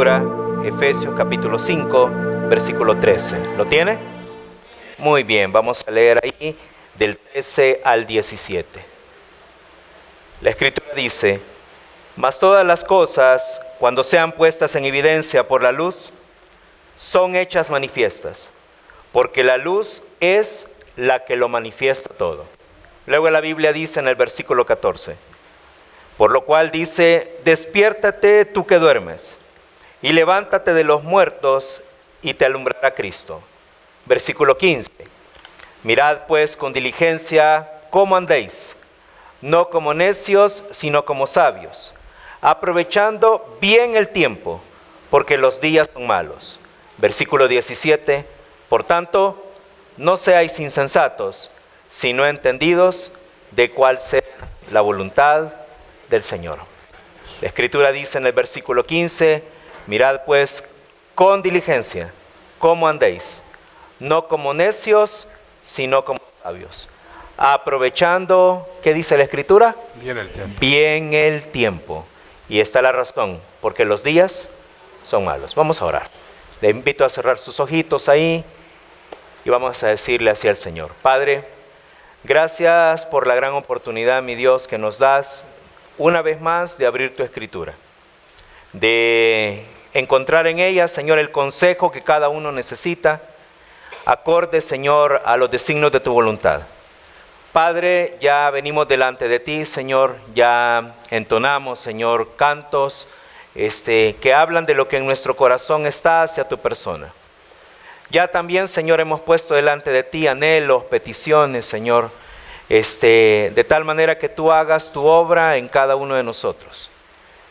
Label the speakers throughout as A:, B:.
A: Escritura, Efesios capítulo 5, versículo 13. ¿Lo tiene? Muy bien, vamos a leer ahí del 13 al 17. La Escritura dice: mas todas las cosas, cuando sean puestas en evidencia por la luz, son hechas manifiestas, porque la luz es la que lo manifiesta todo. Luego la Biblia dice en el versículo 14, por lo cual dice: despiértate tú que duermes, y levántate de los muertos, y te alumbrará Cristo. Versículo 15, mirad pues con diligencia cómo andéis, no como necios, sino como sabios, aprovechando bien el tiempo, porque los días son malos. Versículo 17, por tanto, no seáis insensatos, sino entendidos de cuál sea la voluntad del Señor. La Escritura dice en el versículo 15, mirad pues con diligencia cómo andéis, no como necios, sino como sabios, aprovechando, ¿qué dice la Escritura?
B: Bien el tiempo.
A: Bien el tiempo. Y está la razón, porque los días son malos. Vamos a orar. Le invito a cerrar sus ojitos ahí y vamos a decirle así al Señor: Padre, gracias por la gran oportunidad, mi Dios, que nos das una vez más de abrir tu Escritura, de encontrar en ella, Señor, el consejo que cada uno necesita, acorde, Señor, a los designios de tu voluntad. Padre, ya venimos delante de ti, Señor, ya entonamos, Señor, cantos que hablan de lo que en nuestro corazón está hacia tu persona. Ya también, Señor, hemos puesto delante de ti anhelos, peticiones, Señor, de tal manera que tú hagas tu obra en cada uno de nosotros.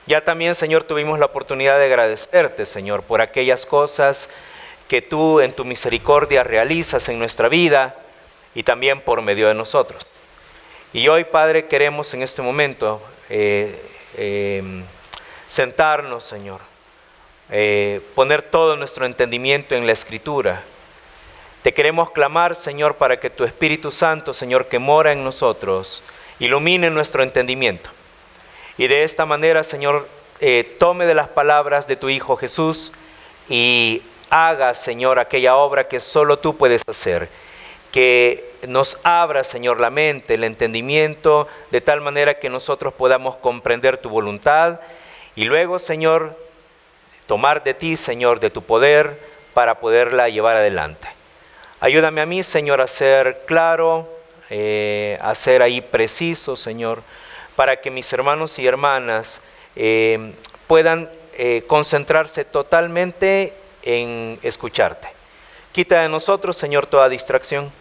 A: Ya también, Señor, tuvimos la oportunidad de agradecerte, Señor, por aquellas cosas que tú en tu misericordia realizas en nuestra vida y también por medio de nosotros. Y hoy, Padre, queremos en este momento sentarnos, Señor, poner todo nuestro entendimiento en la Escritura. Te queremos clamar, Señor, para que tu Espíritu Santo, Señor, que mora en nosotros, ilumine nuestro entendimiento. Y de esta manera, Señor, tome de las palabras de tu Hijo Jesús y haga, Señor, aquella obra que solo tú puedes hacer. Que nos abra, Señor, la mente, el entendimiento, de tal manera que nosotros podamos comprender tu voluntad y luego, Señor, tomar de ti, Señor, de tu poder para poderla llevar adelante. Ayúdame a mí, Señor, a ser claro, a ser ahí preciso, Señor, para que mis hermanos y hermanas puedan concentrarse totalmente en escucharte. Quita de nosotros, Señor, toda distracción.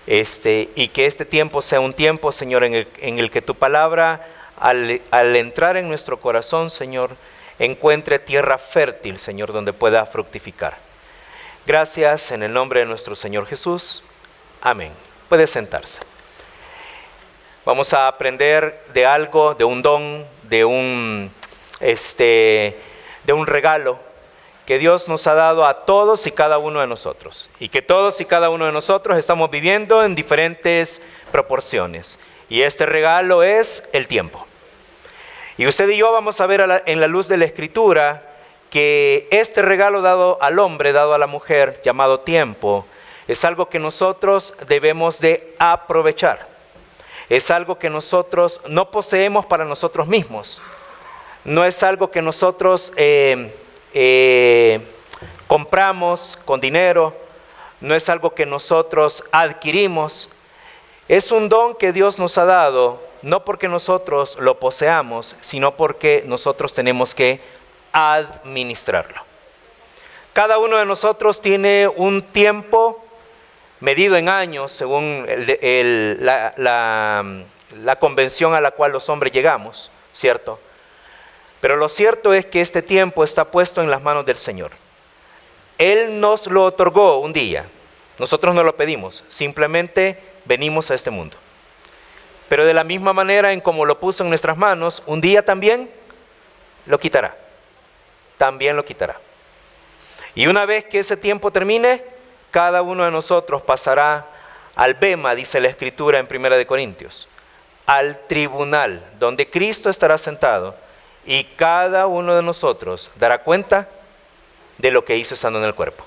A: Y que este tiempo sea un tiempo, Señor, en el que tu palabra, al entrar en nuestro corazón, Señor, encuentre tierra fértil, Señor, donde pueda fructificar. Gracias en el nombre de nuestro Señor Jesús. Amén. Puede sentarse. Vamos a aprender de algo, de un don, de un regalo que Dios nos ha dado a todos y cada uno de nosotros, y que todos y cada uno de nosotros estamos viviendo en diferentes proporciones, y este regalo es el tiempo. Y usted y yo vamos a ver en la luz de la Escritura que este regalo dado al hombre, dado a la mujer, llamado tiempo, es algo que nosotros debemos de aprovechar. Es algo que nosotros no poseemos para nosotros mismos. No es algo que nosotros compramos con dinero, no es algo que nosotros adquirimos, es un don que Dios nos ha dado, no porque nosotros lo poseamos, sino porque nosotros tenemos que administrarlo. Cada uno de nosotros tiene un tiempo medido en años, según la convención a la cual los hombres llegamos, ¿cierto? Pero lo cierto es que este tiempo está puesto en las manos del Señor. Él nos lo otorgó un día. Nosotros no lo pedimos, simplemente venimos a este mundo. Pero de la misma manera en como lo puso en nuestras manos, un día también lo quitará. También lo quitará. Y una vez que ese tiempo termine, cada uno de nosotros pasará al bema, dice la Escritura en 1 Corintios, al tribunal, donde Cristo estará sentado. y cada uno de nosotros dará cuenta de lo que hizo estando en el cuerpo.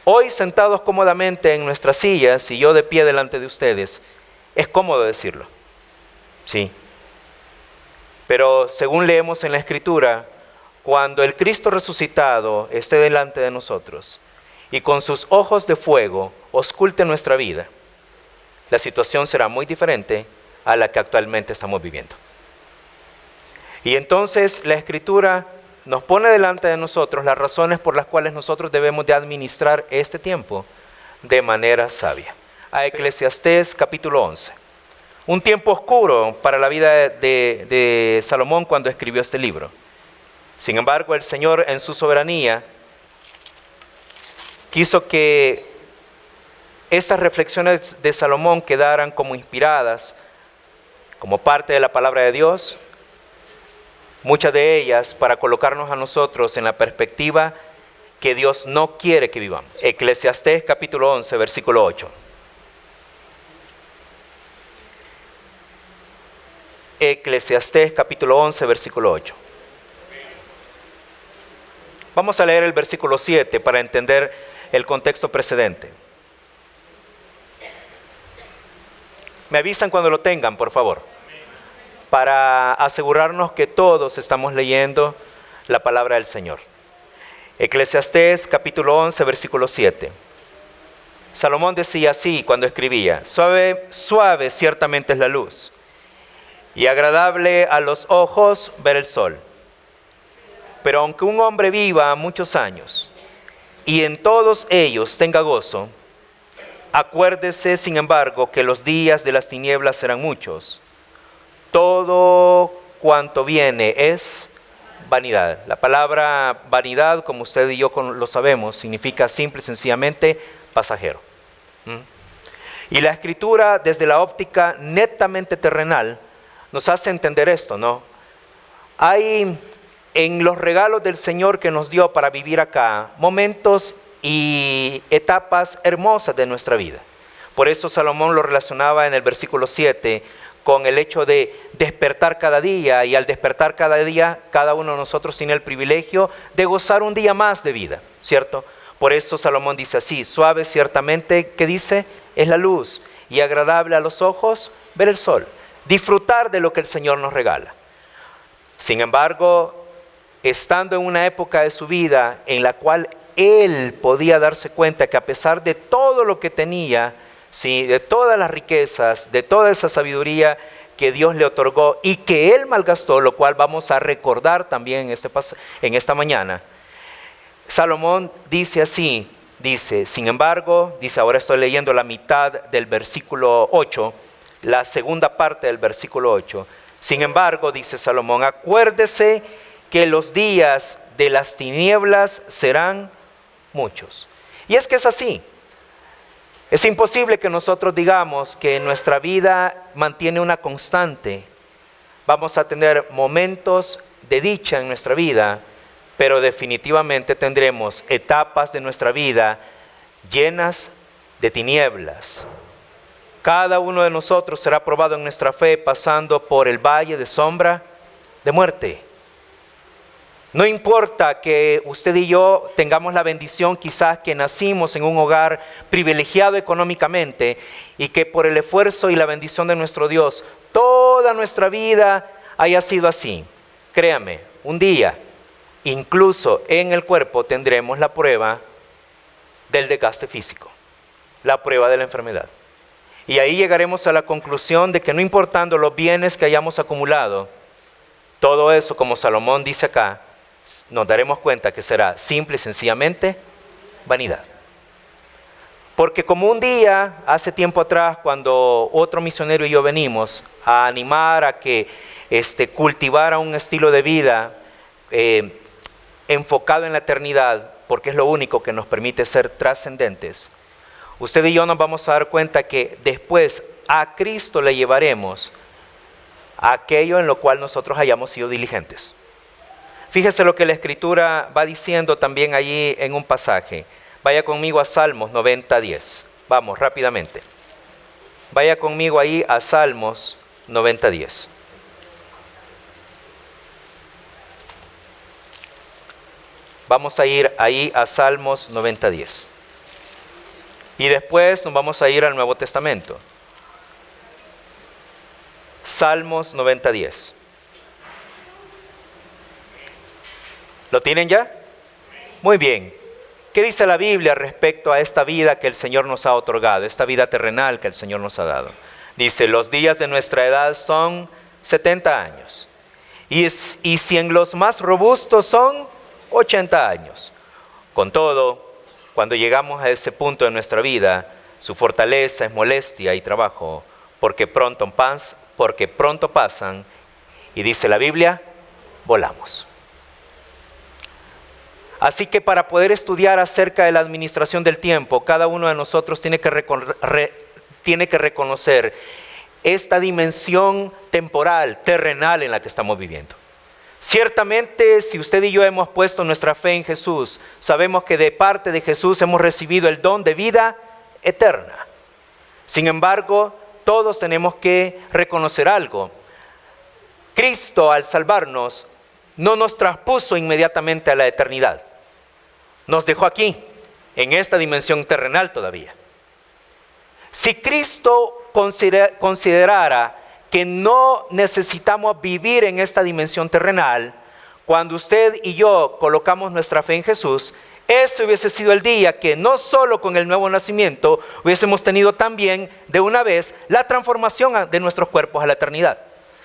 A: Hoy, sentados cómodamente en nuestras sillas y yo de pie delante de ustedes, es cómodo decirlo, sí. Pero según leemos en la Escritura, cuando el Cristo resucitado esté delante de nosotros y con sus ojos de fuego ausculte nuestra vida, la situación será muy diferente a la que actualmente estamos viviendo. Y entonces la Escritura nos pone delante de nosotros las razones por las cuales nosotros debemos de administrar este tiempo de manera sabia. A Eclesiastés capítulo 11. Un tiempo oscuro para la vida de Salomón cuando escribió este libro. Sin embargo, el Señor en su soberanía quiso que estas reflexiones de Salomón quedaran como inspiradas, como parte de la palabra de Dios, muchas de ellas para colocarnos a nosotros en la perspectiva que Dios no quiere que vivamos. Eclesiastés capítulo 11, versículo 8. Eclesiastés capítulo 11, versículo 8. Vamos a leer el versículo 7 para entender el contexto precedente. Me avisan cuando lo tengan, por favor, para asegurarnos que todos estamos leyendo la palabra del Señor. Eclesiastés capítulo 11, versículo 7. Salomón decía así cuando escribía: suave, suave ciertamente es la luz, y agradable a los ojos ver el sol. Pero aunque un hombre viva muchos años, y en todos ellos tenga gozo, acuérdese, sin embargo, que los días de las tinieblas serán muchos. Todo cuanto viene es vanidad. La palabra vanidad, como usted y yo lo sabemos, significa simple y sencillamente pasajero. Y la Escritura, desde la óptica netamente terrenal, nos hace entender esto, ¿no? Hay en los regalos del Señor que nos dio para vivir acá momentos y etapas hermosas de nuestra vida. Por eso Salomón lo relacionaba en el versículo 7 con el hecho de despertar cada día, y al despertar cada día, cada uno de nosotros tiene el privilegio de gozar un día más de vida, ¿cierto? Por eso Salomón dice así: suave ciertamente, ¿qué dice? Es la luz, y agradable a los ojos ver el sol. Disfrutar de lo que el Señor nos regala. Sin embargo, estando en una época de su vida en la cual él podía darse cuenta que a pesar de todo lo que tenía, ¿sí?, de todas las riquezas, de toda esa sabiduría que Dios le otorgó y que él malgastó, lo cual vamos a recordar también en esta mañana, Salomón dice así, dice: sin embargo, dice, ahora estoy leyendo la mitad del versículo 8, la segunda parte del versículo 8. Sin embargo, dice Salomón, acuérdese que los días de las tinieblas serán muchos. Y es que es así. Es imposible que nosotros digamos que nuestra vida mantiene una constante. Vamos a tener momentos de dicha en nuestra vida, pero definitivamente tendremos etapas de nuestra vida llenas de tinieblas. Cada uno de nosotros será probado en nuestra fe pasando por el valle de sombra de muerte. No importa que usted y yo tengamos la bendición, quizás que nacimos en un hogar privilegiado económicamente y que por el esfuerzo y la bendición de nuestro Dios toda nuestra vida haya sido así. Créame, un día, incluso en el cuerpo, tendremos la prueba del desgaste físico, la prueba de la enfermedad. Y ahí llegaremos a la conclusión de que no importando los bienes que hayamos acumulado, todo eso, como Salomón dice acá, nos daremos cuenta que será simple y sencillamente vanidad. Porque como un día, hace tiempo atrás, cuando otro misionero y yo venimos a animar a que cultivara un estilo de vida enfocado en la eternidad, porque es lo único que nos permite ser trascendentes, usted y yo nos vamos a dar cuenta que después a Cristo le llevaremos a aquello en lo cual nosotros hayamos sido diligentes. Fíjese lo que la Escritura va diciendo también allí en un pasaje. Vaya conmigo a Salmos 90:10. Vamos, rápidamente. Vaya conmigo ahí a Salmos 90:10. vamos a ir ahí a Salmos 90:10. Y después nos vamos a ir al Nuevo Testamento. Salmos 90:10. ¿Lo tienen ya? Muy bien. ¿Qué dice la Biblia respecto a esta vida que el Señor nos ha otorgado, esta vida terrenal que el Señor nos ha dado? Dice, los días de nuestra edad son 70 años. Y si en los más robustos son 80 años. Con todo, cuando llegamos a ese punto de nuestra vida, su fortaleza es molestia y trabajo, porque pronto pasan, y dice la Biblia, volamos. Así que para poder estudiar acerca de la administración del tiempo, cada uno de nosotros tiene que reconocer esta dimensión temporal, terrenal en la que estamos viviendo. Ciertamente, si usted y yo hemos puesto nuestra fe en Jesús, sabemos que de parte de Jesús hemos recibido el don de vida eterna. Sin embargo, todos tenemos que reconocer algo. Cristo, al salvarnos, no nos traspuso inmediatamente a la eternidad. Nos dejó aquí, en esta dimensión terrenal todavía. Si Cristo considerara que no necesitamos vivir en esta dimensión terrenal, cuando usted y yo colocamos nuestra fe en Jesús, ese hubiese sido el día que no solo con el nuevo nacimiento hubiésemos tenido también de una vez la transformación de nuestros cuerpos a la eternidad.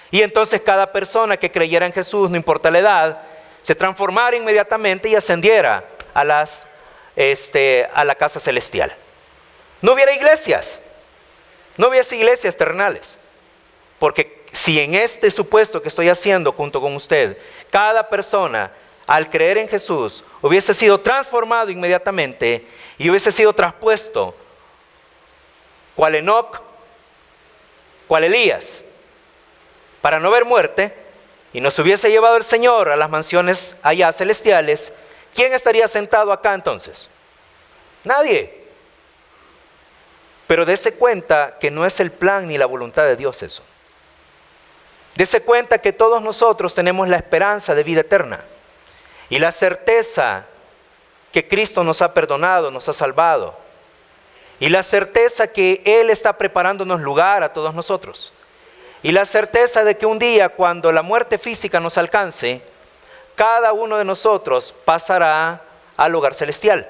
A: Y entonces cada persona que creyera en Jesús, no importa la edad, se transformara inmediatamente y ascendiera a la casa celestial. No hubiera iglesias, no hubiese iglesias terrenales. Porque si en este supuesto que estoy haciendo junto con usted, cada persona al creer en Jesús hubiese sido transformado inmediatamente y hubiese sido traspuesto, cual Enoc, cual Elías, para no ver muerte, y nos hubiese llevado el Señor a las mansiones allá celestiales, ¿quién estaría sentado acá entonces? Nadie. Pero dése cuenta que no es el plan ni la voluntad de Dios eso. Dese cuenta que todos nosotros tenemos la esperanza de vida eterna y la certeza que Cristo nos ha perdonado, nos ha salvado, y la certeza que Él está preparándonos lugar a todos nosotros, y la certeza de que un día cuando la muerte física nos alcance, cada uno de nosotros pasará al hogar celestial.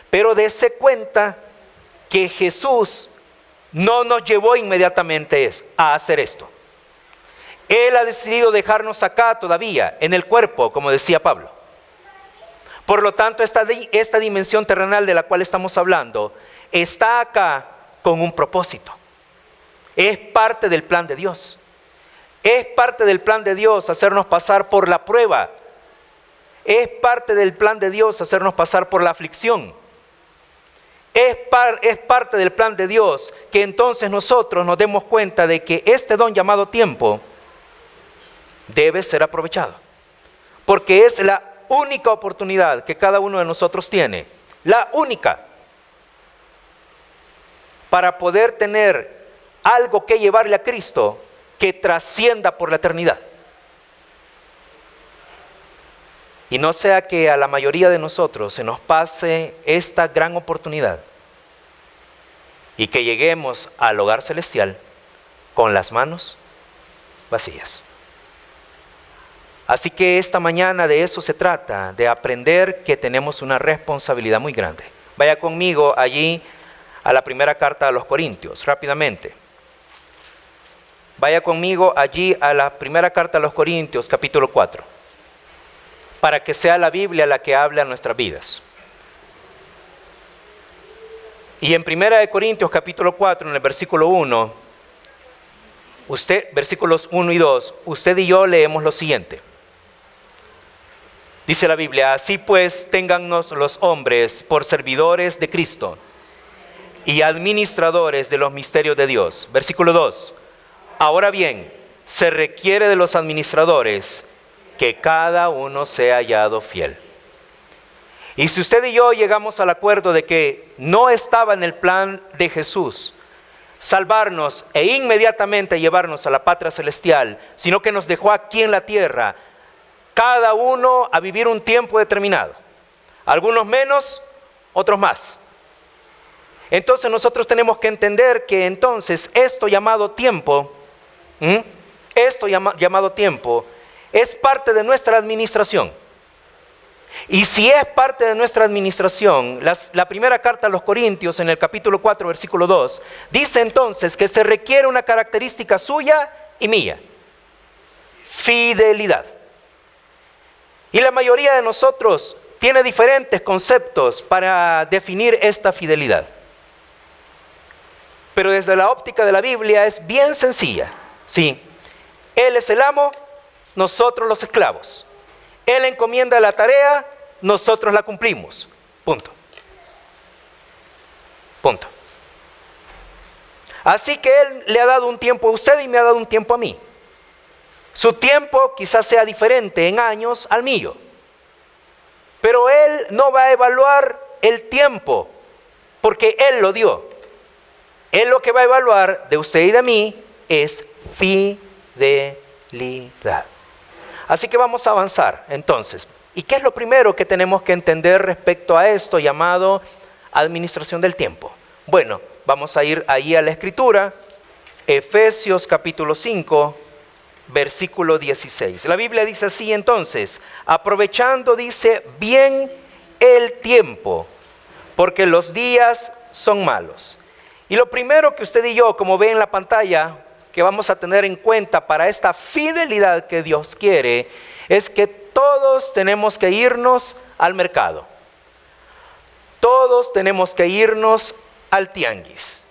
A: Pero dese cuenta que Jesús no nos llevó inmediatamente a hacer esto. Él ha decidido dejarnos acá todavía, en el cuerpo, como decía Pablo. Por lo tanto, esta dimensión terrenal de la cual estamos hablando, está acá con un propósito. Es parte del plan de Dios. Es parte del plan de Dios hacernos pasar por la prueba. Es parte del plan de Dios hacernos pasar por la aflicción. Es parte del plan de Dios que entonces nosotros nos demos cuenta de que este don llamado tiempo debe ser aprovechado, porque es la única oportunidad que cada uno de nosotros tiene, la única, para poder tener algo que llevarle a Cristo que trascienda por la eternidad. Y no sea que a la mayoría de nosotros se nos pase esta gran oportunidad y que lleguemos al hogar celestial con las manos vacías. Así que esta mañana de eso se trata, de aprender que tenemos una responsabilidad muy grande. Vaya conmigo allí a la primera carta a los Corintios, rápidamente. Vaya conmigo allí a la primera carta a los Corintios, capítulo 4, para que sea la Biblia la que hable a nuestras vidas. Y en primera de Corintios, capítulo 4, en el versículo 1, versículos 1 y 2, usted y yo leemos lo siguiente. Dice la Biblia, así pues téngannos los hombres por servidores de Cristo y administradores de los misterios de Dios. Versículo 2, ahora bien, se requiere de los administradores que cada uno sea hallado fiel. Y si usted y yo llegamos al acuerdo de que no estaba en el plan de Jesús salvarnos e inmediatamente llevarnos a la patria celestial, sino que nos dejó aquí en la tierra, cada uno a vivir un tiempo determinado. Algunos menos, otros más. Entonces nosotros tenemos que entender que entonces esto llamado tiempo, llamado tiempo, es parte de nuestra administración. Y si es parte de nuestra administración, la primera carta a los Corintios en el capítulo 4, versículo 2, dice entonces que se requiere una característica suya y mía: fidelidad. Y la mayoría de nosotros tiene diferentes conceptos para definir esta fidelidad. Pero desde la óptica de la Biblia es bien sencilla. Sí, Él es el amo, nosotros los esclavos. Él encomienda la tarea, nosotros la cumplimos. Punto. Punto. Así que Él le ha dado un tiempo a usted y me ha dado un tiempo a mí. Su tiempo quizás sea diferente en años al mío. Pero Él no va a evaluar el tiempo porque Él lo dio. Él lo que va a evaluar de usted y de mí es fidelidad. Así que vamos a avanzar entonces. ¿Y qué es lo primero que tenemos que entender respecto a esto llamado administración del tiempo? Bueno, vamos a ir ahí a la Escritura, Efesios capítulo 5, versículo 16. La Biblia dice así entonces: aprovechando, dice, bien el tiempo, porque los días son malos. Y lo primero que usted y yo, como ve en la pantalla, que vamos a tener en cuenta para esta fidelidad que Dios quiere, es que todos tenemos que irnos al mercado. Todos tenemos que irnos al tianguis.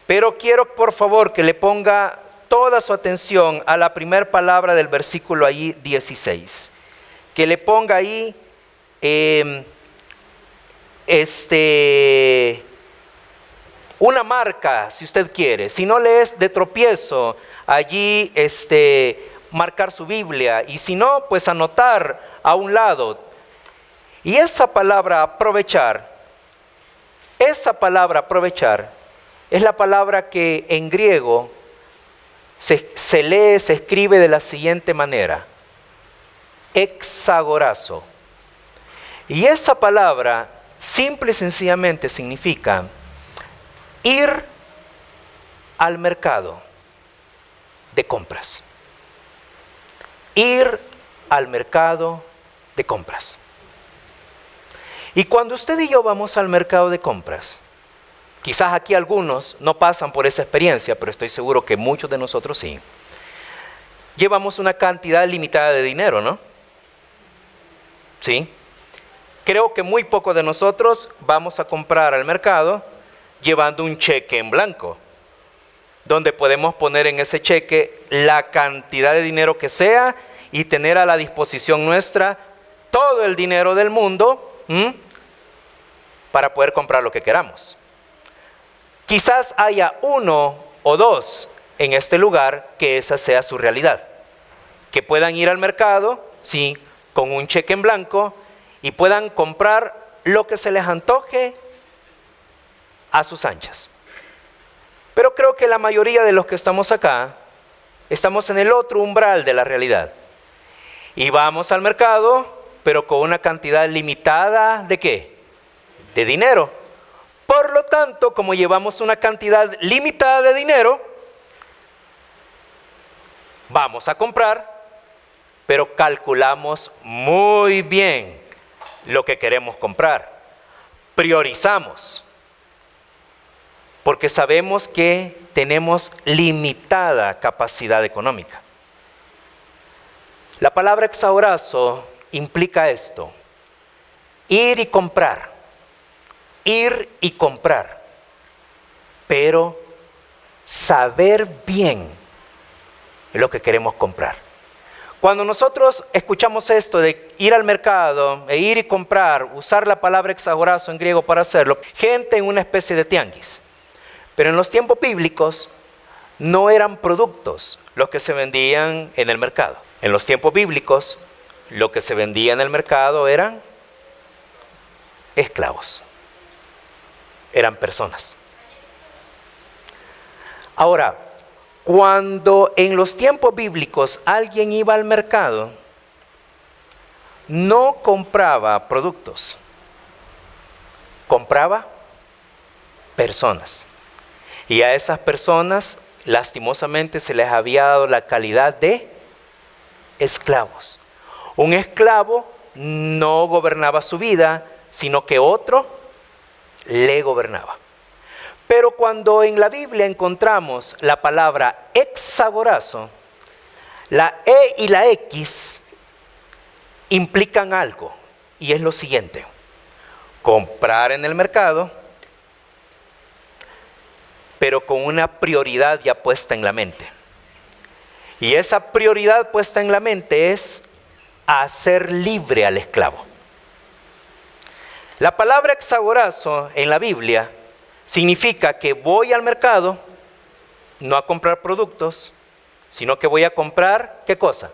A: Pero quiero por favor que le ponga toda su atención a la primera palabra del versículo ahí 16. Que le ponga ahí una marca, si usted quiere. Si no le es de tropiezo, allí marcar su Biblia, y si no, pues anotar a un lado. Y esa palabra aprovechar es la palabra que en griego se lee, se escribe de la siguiente manera: exagorazo. Y esa palabra simple y sencillamente significa ir al mercado de compras. Ir al mercado de compras. Y cuando usted y yo vamos al mercado de compras, quizás aquí algunos no pasan por esa experiencia, pero estoy seguro que muchos de nosotros sí. Llevamos una cantidad limitada de dinero, ¿no? Sí. Creo que muy pocos de nosotros vamos a comprar al mercado llevando un cheque en blanco, donde podemos poner en ese cheque la cantidad de dinero que sea y tener a la disposición nuestra todo el dinero del mundo para poder comprar lo que queramos. Quizás haya uno o dos en este lugar que esa sea su realidad, que puedan ir al mercado, sí, con un cheque en blanco y puedan comprar lo que se les antoje a sus anchas. Pero creo que la mayoría de los que estamos acá estamos en el otro umbral de la realidad. Y vamos al mercado, pero con una cantidad limitada ¿de qué? De dinero. Por lo tanto, como llevamos una cantidad limitada de dinero, vamos a comprar, pero calculamos muy bien lo que queremos comprar. Priorizamos. Porque sabemos que tenemos limitada capacidad económica. La palabra exagorazo implica esto: ir y comprar, pero saber bien lo que queremos comprar. Cuando nosotros escuchamos esto de ir al mercado e ir y comprar, usar la palabra exagorazo en griego para hacerlo, gente en una especie de tianguis. Pero en los tiempos bíblicos no eran productos los que se vendían en el mercado. En los tiempos bíblicos lo que se vendía en el mercado eran esclavos. Eran personas. Ahora, cuando en los tiempos bíblicos alguien iba al mercado, no compraba productos, compraba personas. Y a esas personas, lastimosamente, se les había dado la calidad de esclavos. Un esclavo no gobernaba su vida, sino que otro le gobernaba. Pero cuando en la Biblia encontramos la palabra exagorazo, la E y la X implican algo, y es lo siguiente: comprar en el mercado, pero con una prioridad ya puesta en la mente. Y esa prioridad puesta en la mente es hacer libre al esclavo. La palabra exagorazo en la Biblia significa que voy al mercado no a comprar productos, sino que voy a comprar, ¿qué cosa?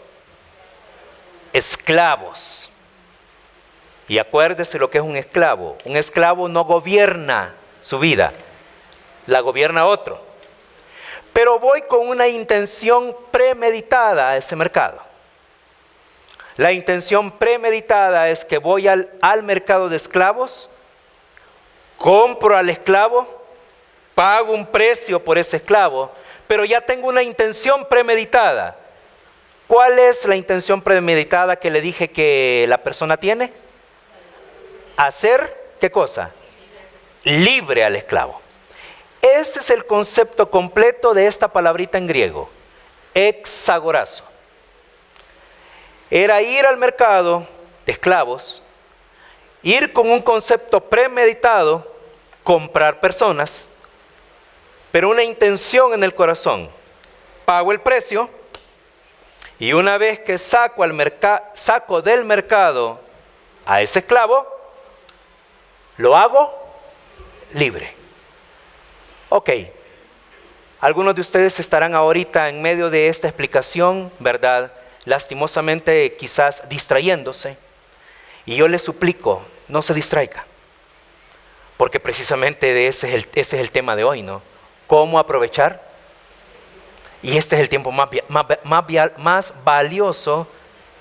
A: Esclavos. Y acuérdese lo que es un esclavo. Un esclavo no gobierna su vida, la gobierna otro. Pero voy con una intención premeditada a ese mercado. La intención premeditada es que voy al mercado de esclavos, compro al esclavo, pago un precio por ese esclavo, pero ya tengo una intención premeditada. ¿Cuál es la intención premeditada que le dije que la persona tiene? Hacer, ¿qué cosa? Libre al esclavo. Ese es el concepto completo de esta palabrita en griego, exagorazo. Era ir al mercado de esclavos, ir con un concepto premeditado, comprar personas, pero una intención en el corazón. Pago el precio y una vez que saco del mercado a ese esclavo, lo hago libre. Ok, algunos de ustedes estarán ahorita en medio de esta explicación, ¿verdad? Lastimosamente quizás distrayéndose. Y yo les suplico, no se distraiga. Porque precisamente ese es el tema de hoy, ¿no? ¿Cómo aprovechar? Y este es el tiempo más valioso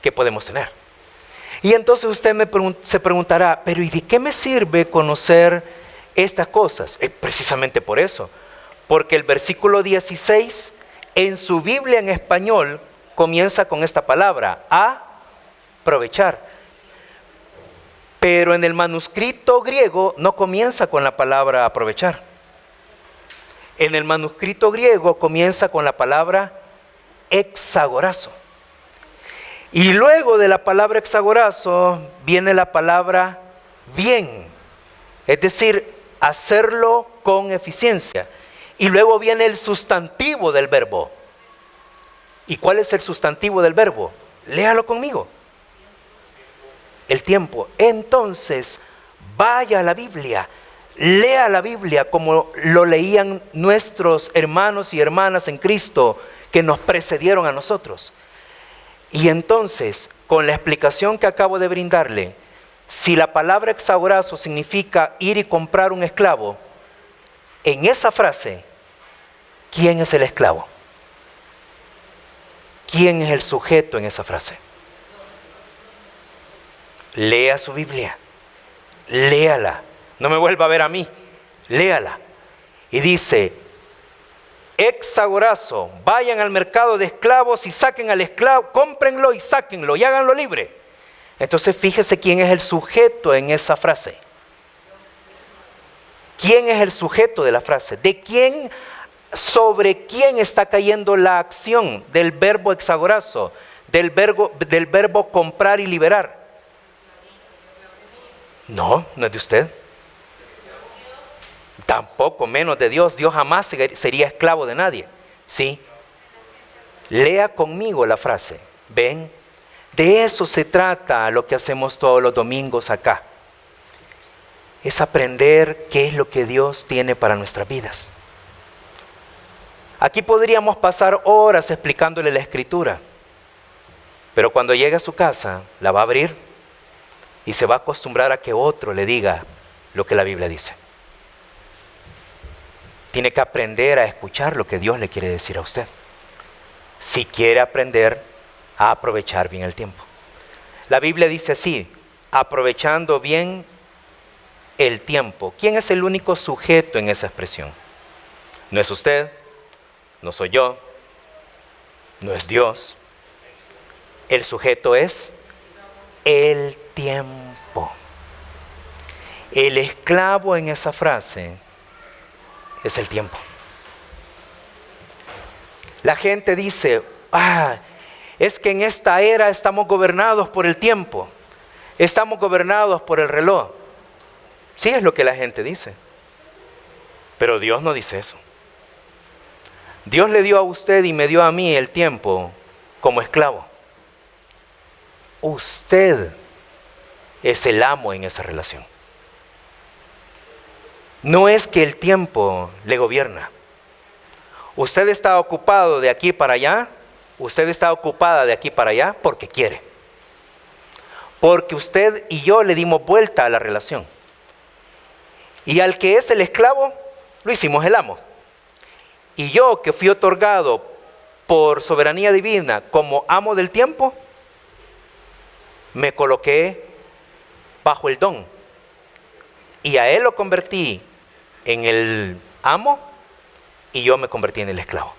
A: que podemos tener. Y entonces usted se preguntará, pero ¿y de qué me sirve conocer estas cosas? Precisamente por eso. Porque el versículo 16 en su Biblia en español comienza con esta palabra, aprovechar. Pero en el manuscrito griego no comienza con la palabra aprovechar. En el manuscrito griego comienza con la palabra exagorazo. Y luego de la palabra exagorazo viene la palabra bien. Es decir, hacerlo con eficiencia. Y luego viene el sustantivo del verbo. ¿Y cuál es el sustantivo del verbo? Léalo conmigo. El tiempo. Entonces, vaya a la Biblia. Lea la Biblia como lo leían nuestros hermanos y hermanas en Cristo que nos precedieron a nosotros. Y entonces, con la explicación que acabo de brindarle, si la palabra exagorazo significa ir y comprar un esclavo, en esa frase, ¿quién es el esclavo? ¿Quién es el sujeto en esa frase? Lea su Biblia, léala, no me vuelva a ver a mí, léala. Y dice, exagorazo, vayan al mercado de esclavos y saquen al esclavo, cómprenlo y sáquenlo y háganlo libre. Entonces fíjese quién es el sujeto en esa frase. ¿Quién es el sujeto de la frase? ¿De quién, sobre quién está cayendo la acción del verbo exagorazo, del verbo comprar y liberar? No, no es de usted. Tampoco menos de Dios. Dios jamás sería esclavo de nadie. ¿Sí? Lea conmigo la frase. ¿Ven? De eso se trata lo que hacemos todos los domingos acá. Es aprender qué es lo que Dios tiene para nuestras vidas. Aquí podríamos pasar horas explicándole la Escritura, pero cuando llegue a su casa la va a abrir y se va a acostumbrar a que otro le diga lo que la Biblia dice. Tiene que aprender a escuchar lo que Dios le quiere decir a usted, si quiere aprender a aprovechar bien el tiempo. La Biblia dice así, aprovechando bien el tiempo. ¿Quién es el único sujeto en esa expresión? No es usted, no soy yo, no es Dios. El sujeto es el tiempo. El esclavo en esa frase es el tiempo. La gente dice, es que en esta era estamos gobernados por el tiempo, estamos gobernados por el reloj. Sí, es lo que la gente dice, pero Dios no dice eso. Dios le dio a usted y me dio a mí el tiempo como esclavo. Usted es el amo en esa relación. No es que el tiempo le gobierna. Usted está ocupado de aquí para allá, usted está ocupada de aquí para allá porque quiere. Porque usted y yo le dimos vuelta a la relación. Y al que es el esclavo, lo hicimos el amo. Y yo, que fui otorgado por soberanía divina como amo del tiempo, me coloqué bajo el don. Y a él lo convertí en el amo y yo me convertí en el esclavo.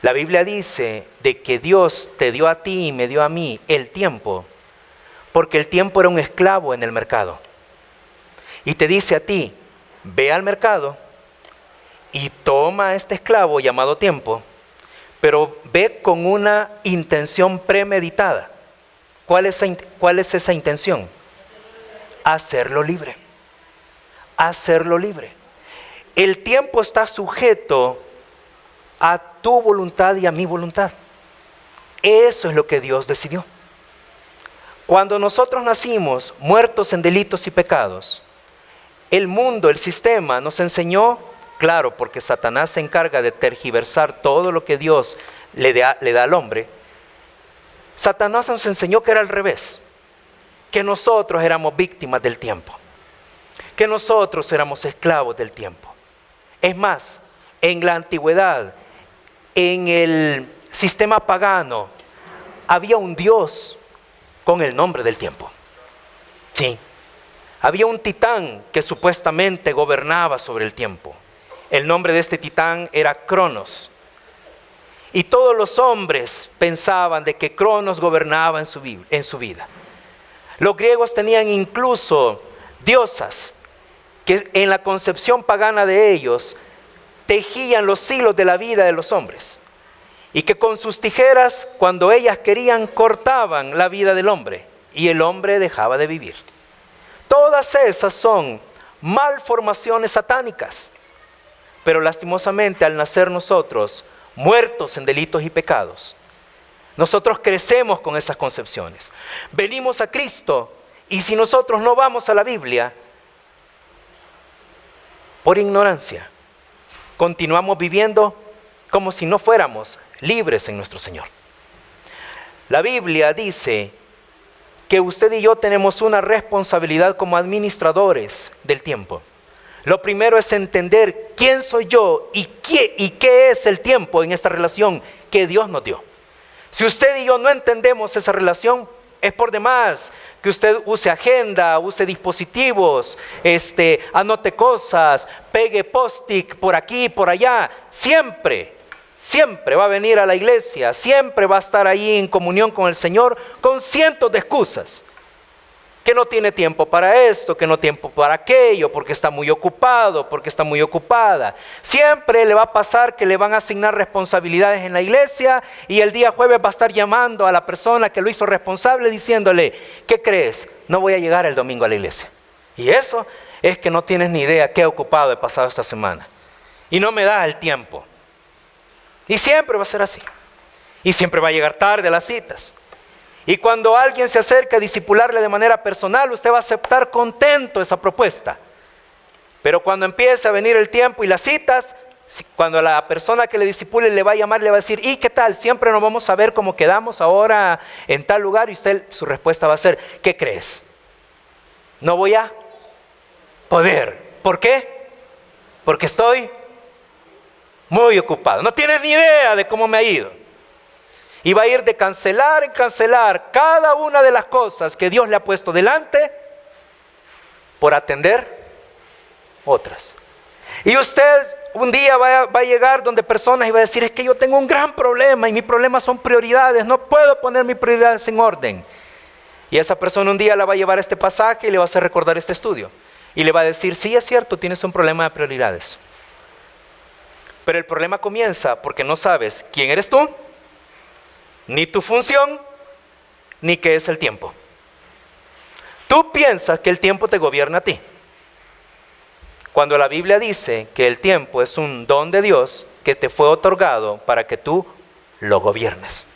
A: La Biblia dice de que Dios te dio a ti y me dio a mí el tiempo, porque el tiempo era un esclavo en el mercado. Y te dice a ti, ve al mercado y toma a este esclavo llamado tiempo, pero ve con una intención premeditada. ¿Cuál es esa intención? Hacerlo libre. Hacerlo libre. El tiempo está sujeto a tu voluntad y a mi voluntad. Eso es lo que Dios decidió. Cuando nosotros nacimos muertos en delitos y pecados, el mundo, el sistema nos enseñó, claro, porque Satanás se encarga de tergiversar todo lo que Dios le da al hombre. Satanás nos enseñó que era al revés, que nosotros éramos víctimas del tiempo, que nosotros éramos esclavos del tiempo. Es más, en la antigüedad, en el sistema pagano, había un dios con el nombre del tiempo. Sí, había un titán que supuestamente gobernaba sobre el tiempo. El nombre de este titán era Cronos. Y todos los hombres pensaban de que Cronos gobernaba en su vida. Los griegos tenían incluso diosas que en la concepción pagana de ellos tejían los hilos de la vida de los hombres. Y que con sus tijeras, cuando ellas querían, cortaban la vida del hombre. Y el hombre dejaba de vivir. Todas esas son malformaciones satánicas. Pero lastimosamente al nacer nosotros, muertos en delitos y pecados, nosotros crecemos con esas concepciones. Venimos a Cristo y si nosotros no vamos a la Biblia, por ignorancia, continuamos viviendo como si no fuéramos libres en nuestro Señor. La Biblia dice que usted y yo tenemos una responsabilidad como administradores del tiempo. Lo primero es entender quién soy yo y qué es el tiempo en esta relación que Dios nos dio. Si usted y yo no entendemos esa relación, es por demás que usted use agenda, use dispositivos, anote cosas, pegue post-it por aquí, por allá. Siempre va a venir a la iglesia, siempre va a estar ahí en comunión con el Señor con cientos de excusas. Que no tiene tiempo para esto, que no tiene tiempo para aquello, porque está muy ocupado, porque está muy ocupada. Siempre le va a pasar que le van a asignar responsabilidades en la iglesia y el día jueves va a estar llamando a la persona que lo hizo responsable diciéndole, ¿qué crees? No voy a llegar el domingo a la iglesia. Y eso es que no tienes ni idea qué ocupado he pasado esta semana. Y no me das el tiempo. Y siempre va a ser así. Y siempre va a llegar tarde a las citas. Y cuando alguien se acerca a discipularle de manera personal, usted va a aceptar contento esa propuesta. Pero cuando empiece a venir el tiempo y las citas, cuando la persona que le discipule le va a llamar, le va a decir, ¿y qué tal? Siempre nos vamos a ver cómo quedamos ahora en tal lugar. Y usted, su respuesta va a ser, ¿qué crees? No voy a poder. ¿Por qué? Porque estoy muy ocupado. No tienes ni idea de cómo me ha ido. Y va a ir de cancelar en cancelar cada una de las cosas que Dios le ha puesto delante por atender otras. Y usted un día va a llegar donde personas y va a decir, es que yo tengo un gran problema y mis problemas son prioridades, no puedo poner mis prioridades en orden. Y esa persona un día la va a llevar a este pasaje y le va a hacer recordar este estudio. Y le va a decir, sí, es cierto, tienes un problema de prioridades. Pero el problema comienza porque no sabes quién eres tú, ni tu función, ni qué es el tiempo. Tú piensas que el tiempo te gobierna a ti. Cuando la Biblia dice que el tiempo es un don de Dios que te fue otorgado para que tú lo gobiernes.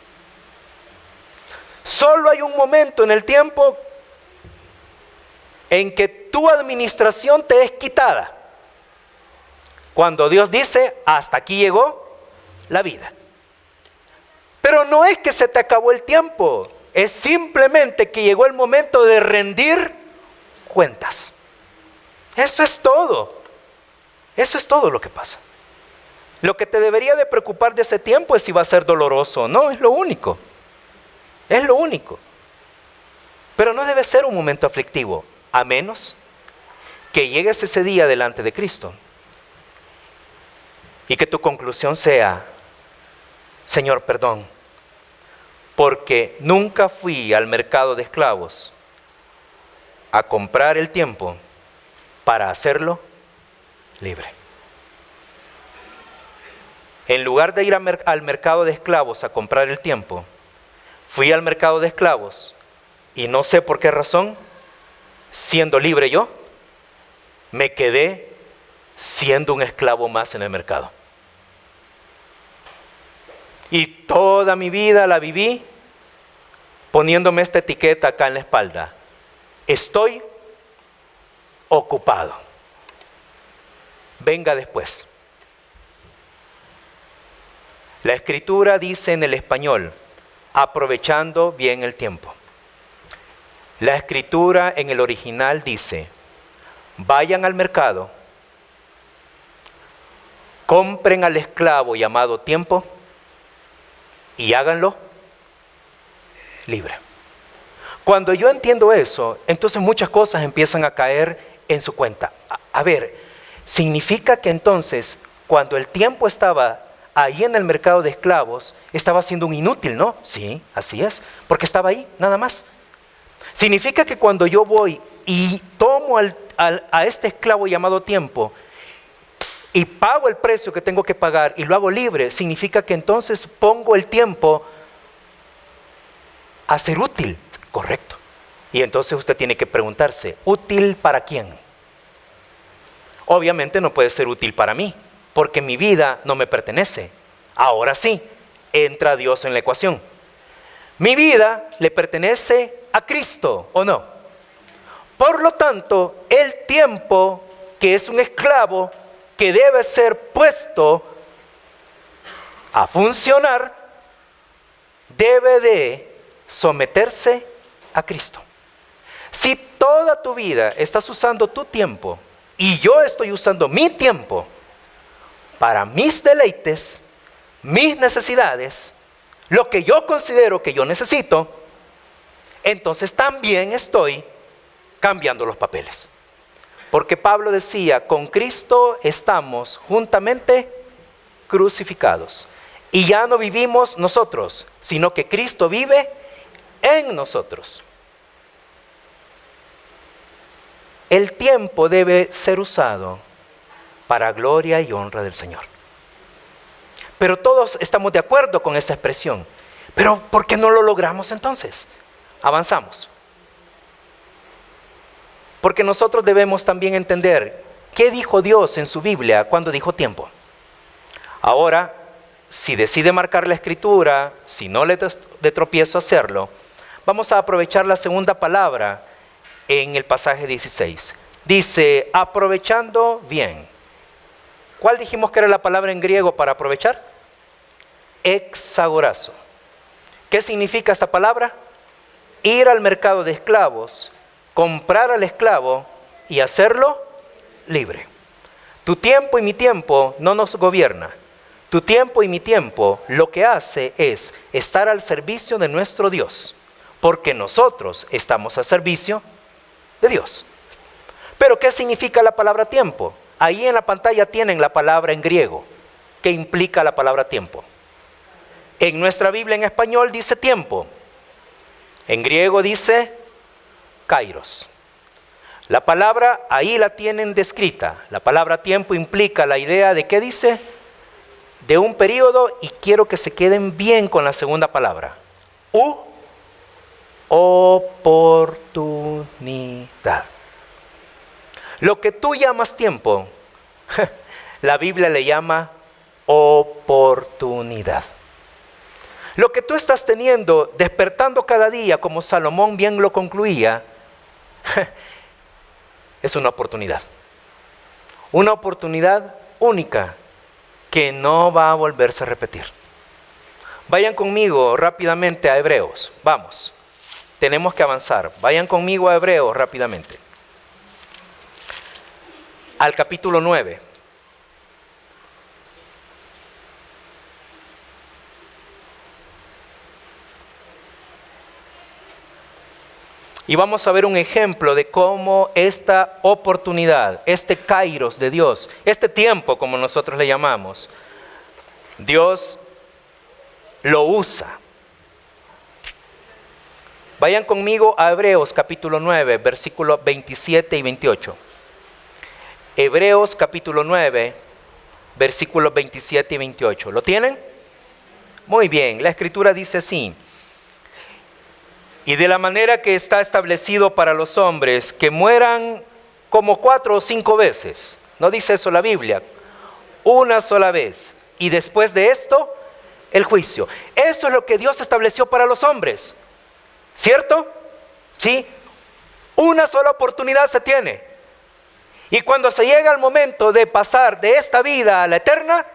A: Solo hay un momento en el tiempo en que tu administración te es quitada. Cuando Dios dice, hasta aquí llegó la vida. Pero no es que se te acabó el tiempo, es simplemente que llegó el momento de rendir cuentas. Eso es todo. Eso es todo lo que pasa. Lo que te debería de preocupar de ese tiempo es si va a ser doloroso o no, es lo único. Es lo único. Pero no debe ser un momento aflictivo, a menos que llegues ese día delante de Cristo y que tu conclusión sea, Señor, perdón, porque nunca fui al mercado de esclavos a comprar el tiempo para hacerlo libre. En lugar de ir al mercado de esclavos a comprar el tiempo, fui al mercado de esclavos y no sé por qué razón, siendo libre yo, me quedé siendo un esclavo más en el mercado. Y toda mi vida la viví poniéndome esta etiqueta acá en la espalda. Estoy ocupado. Venga después. La Escritura dice en el español, aprovechando bien el tiempo. La Escritura en el original dice, vayan al mercado, compren al esclavo llamado tiempo y háganlo libre. Cuando yo entiendo eso, entonces muchas cosas empiezan a caer en su cuenta. A ver, significa que entonces cuando el tiempo estaba ahí en el mercado de esclavos, estaba siendo un inútil, ¿no? Sí, así es, porque estaba ahí, nada más. Significa que cuando yo voy y tomo a este esclavo llamado tiempo y pago el precio que tengo que pagar y lo hago libre, significa que entonces pongo el tiempo a ser útil, correcto. Y entonces usted tiene que preguntarse, ¿útil para quién? Obviamente no puede ser útil para mí, porque mi vida no me pertenece. Ahora sí, entra Dios en la ecuación. Mi vida le pertenece a Cristo, ¿o no? Por lo tanto, el tiempo que es un esclavo que debe ser puesto a funcionar, debe de someterse a Cristo. Si toda tu vida estás usando tu tiempo y yo estoy usando mi tiempo para mis deleites, mis necesidades, lo que yo considero que yo necesito, entonces también estoy cambiando los papeles. Porque Pablo decía, con Cristo estamos juntamente crucificados. Y ya no vivimos nosotros, sino que Cristo vive en nosotros. El tiempo debe ser usado para gloria y honra del Señor. Pero todos estamos de acuerdo con esa expresión. Pero ¿por qué no lo logramos entonces? Avanzamos. Porque nosotros debemos también entender qué dijo Dios en su Biblia cuando dijo tiempo. Ahora, si decide marcar la Escritura, si no le de tropiezo hacerlo, vamos a aprovechar la segunda palabra en el pasaje 16. Dice, aprovechando bien. ¿Cuál dijimos que era la palabra en griego para aprovechar? Exagorazo. ¿Qué significa esta palabra? Ir al mercado de esclavos, comprar al esclavo y hacerlo libre. Tu tiempo y mi tiempo no nos gobierna. Tu tiempo y mi tiempo lo que hace es estar al servicio de nuestro Dios, porque nosotros estamos al servicio de Dios. Pero ¿qué significa la palabra tiempo? Ahí en la pantalla tienen la palabra en griego, que implica la palabra tiempo. En nuestra Biblia en español dice tiempo. En griego dice kairos. La palabra ahí la tienen descrita. La palabra tiempo implica la idea de, ¿qué dice? De un periodo, y quiero que se queden bien con la segunda palabra. Oportunidad. Lo que tú llamas tiempo, la Biblia le llama oportunidad. Lo que tú estás teniendo, despertando cada día, como Salomón bien lo concluía, es una oportunidad. Una oportunidad única que no va a volverse a repetir. Vayan conmigo rápidamente a Hebreos. Vamos, tenemos que avanzar. Vayan conmigo a Hebreos rápidamente. Al capítulo 9. Y vamos a ver un ejemplo de cómo esta oportunidad, este kairos de Dios, este tiempo como nosotros le llamamos, Dios lo usa. Vayan conmigo a Hebreos capítulo 9, versículos 27 y 28. Hebreos capítulo 9, versículos 27 y 28. ¿Lo tienen? Muy bien, la Escritura dice así: y de la manera que está establecido para los hombres, que mueran como 4 o 5 veces. No dice eso la Biblia. Una sola vez. Y después de esto, el juicio. Eso es lo que Dios estableció para los hombres. ¿Cierto? Sí. Una sola oportunidad se tiene. Y cuando se llega el momento de pasar de esta vida a la eterna,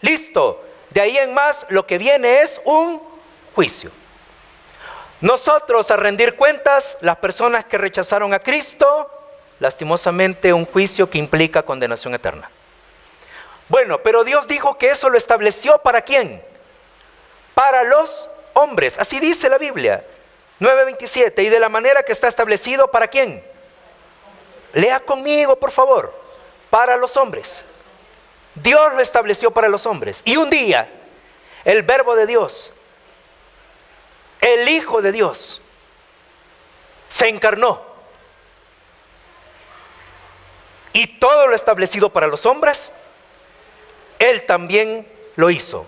A: listo. De ahí en más, lo que viene es un juicio. Nosotros, a rendir cuentas, las personas que rechazaron a Cristo, lastimosamente un juicio que implica condenación eterna. Bueno, pero Dios dijo que eso lo estableció ¿para quién? Para los hombres. Así dice la Biblia, 9:27. Y de la manera que está establecido ¿para quién? Lea conmigo, por favor. Para los hombres. Dios lo estableció para los hombres. Y un día, el Verbo de Dios, el Hijo de Dios, se encarnó. Y todo lo establecido para los hombres, Él también lo hizo,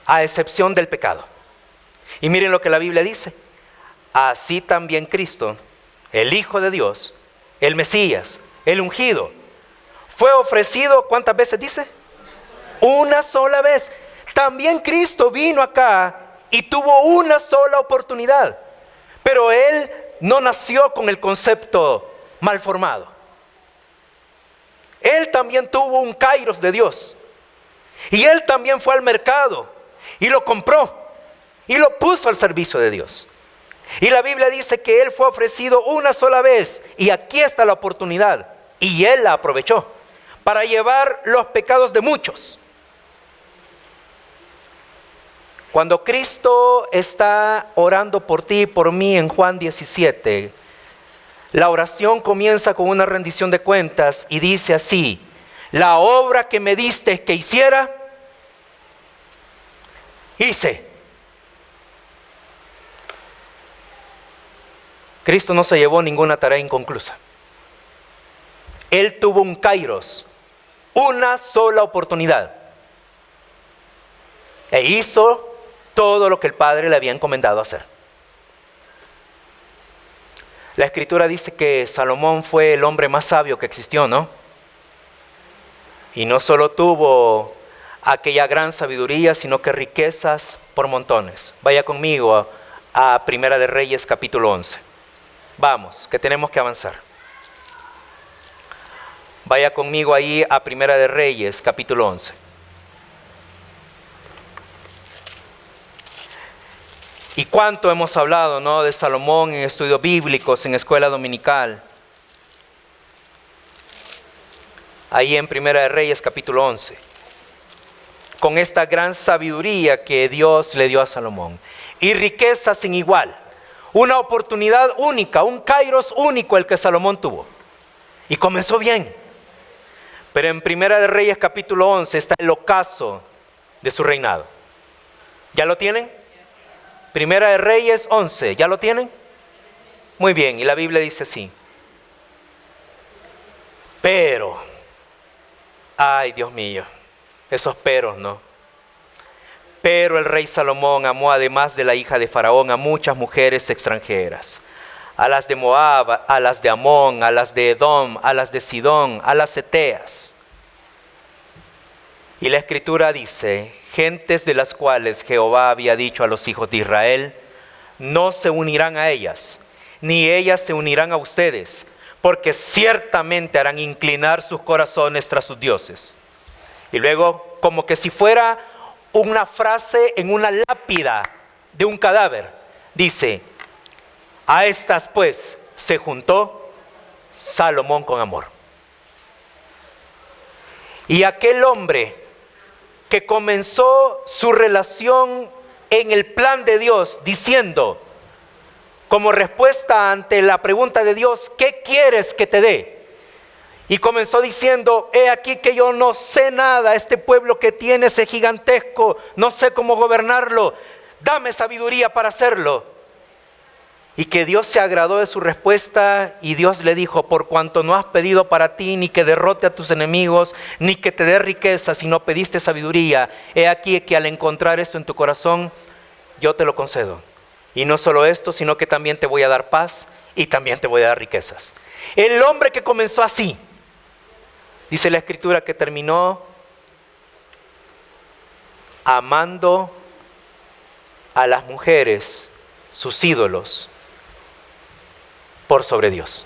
A: a excepción del pecado. Y miren lo que la Biblia dice: así también Cristo, el Hijo de Dios, el Mesías, el ungido, fue ofrecido, ¿cuántas veces dice? Una sola vez. También Cristo vino acá y tuvo una sola oportunidad, pero Él no nació con el concepto mal formado. Él también tuvo un kairos de Dios, y Él también fue al mercado y lo compró y lo puso al servicio de Dios. Y la Biblia dice que Él fue ofrecido una sola vez, y aquí está la oportunidad, y Él la aprovechó para llevar los pecados de muchos. Cuando Cristo está orando por ti y por mí en Juan 17, la oración comienza con una rendición de cuentas y dice así: la obra que me diste que hiciera, hice. Cristo no se llevó ninguna tarea inconclusa. Él tuvo un kairos, una sola oportunidad, e hizo todo lo que el Padre le había encomendado hacer. La Escritura dice que Salomón fue el hombre más sabio que existió, ¿no? Y no solo tuvo aquella gran sabiduría, sino que riquezas por montones. Vaya conmigo a Primera de Reyes capítulo 11. Vamos, que tenemos que avanzar. Vaya conmigo ahí a Primera de Reyes capítulo 11. Y cuánto hemos hablado, ¿no?, de Salomón en estudios bíblicos, en escuela dominical. Ahí en Primera de Reyes capítulo 11. Con esta gran sabiduría que Dios le dio a Salomón. Y riqueza sin igual. Una oportunidad única, un kairos único el que Salomón tuvo. Y comenzó bien. Pero en Primera de Reyes capítulo 11 está el ocaso de su reinado. ¿Ya lo tienen? Primera de Reyes 11, ¿ya lo tienen? Muy bien, y la Biblia dice así. Pero, ay Dios mío, esos peros, ¿no? Pero el rey Salomón amó además de la hija de Faraón a muchas mujeres extranjeras. A las de Moab, a las de Amón, a las de Edom, a las de Sidón, a las eteas. Y la Escritura dice, gentes de las cuales Jehová había dicho a los hijos de Israel, no se unirán a ellas, ni ellas se unirán a ustedes, porque ciertamente harán inclinar sus corazones tras sus dioses. Y luego, como que si fuera una frase en una lápida de un cadáver, dice, a estas pues se juntó Salomón con amor. Y aquel hombre que comenzó su relación en el plan de Dios, diciendo, como respuesta ante la pregunta de Dios, ¿qué quieres que te dé? Y comenzó diciendo, he aquí que yo no sé nada, este pueblo que tienes es gigantesco, no sé cómo gobernarlo, dame sabiduría para hacerlo. Y que Dios se agradó de su respuesta y Dios le dijo, por cuanto no has pedido para ti ni que derrote a tus enemigos, ni que te dé riqueza, sino pediste sabiduría, he aquí que al encontrar esto en tu corazón, yo te lo concedo. Y no solo esto, sino que también te voy a dar paz y también te voy a dar riquezas. El hombre que comenzó así, dice la Escritura que terminó amando a las mujeres, sus ídolos, por sobre Dios.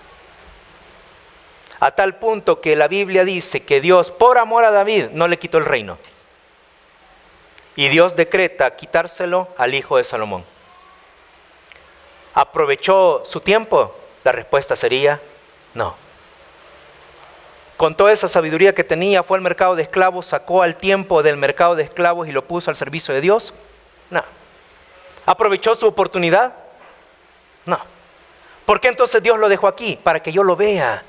A: A tal punto que la Biblia dice que Dios, por amor a David, no le quitó el reino. Y Dios decreta quitárselo al hijo de Salomón. ¿Aprovechó su tiempo? La respuesta sería no. Con toda esa sabiduría que tenía, fue al mercado de esclavos, sacó al tiempo del mercado de esclavos y lo puso al servicio de Dios. No. ¿Aprovechó su oportunidad? No. ¿Por qué entonces Dios lo dejó aquí? Para que yo lo vea.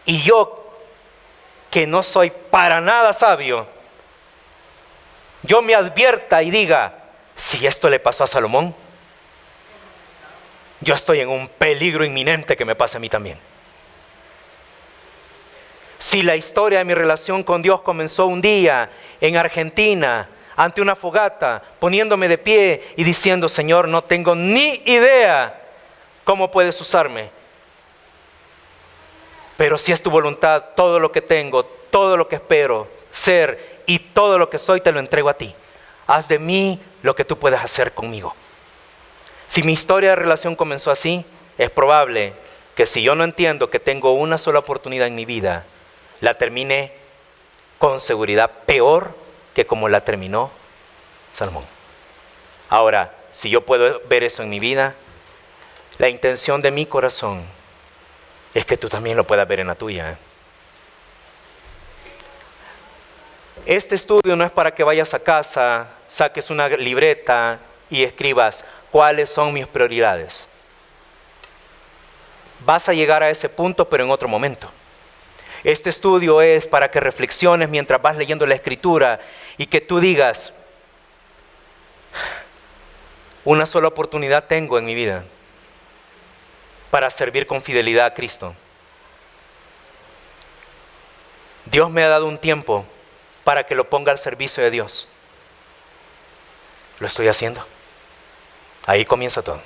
A: Y yo, que no soy para nada sabio, yo me advierta y diga, si esto le pasó a Salomón, yo estoy en un peligro inminente que me pase a mí también. Si la historia de mi relación con Dios comenzó un día en Argentina, ante una fogata, poniéndome de pie y diciendo, Señor, no tengo ni idea cómo puedes usarme. Pero si es tu voluntad, todo lo que tengo, todo lo que espero ser y todo lo que soy, te lo entrego a ti. Haz de mí lo que tú puedas hacer conmigo. Si mi historia de relación comenzó así, es probable que si yo no entiendo que tengo una sola oportunidad en mi vida, la termine con seguridad peor que como la terminó Salomón. Ahora, si yo puedo ver eso en mi vida, la intención de mi corazón es que tú también lo puedas ver en la tuya. Este estudio no es para que vayas a casa, saques una libreta y escribas cuáles son mis prioridades. Vas a llegar a ese punto, pero en otro momento. Este estudio es para que reflexiones mientras vas leyendo la Escritura y que tú digas, una sola oportunidad tengo en mi vida para servir con fidelidad a Cristo. Dios me ha dado un tiempo para que lo ponga al servicio de Dios. Lo estoy haciendo. Ahí comienza todo.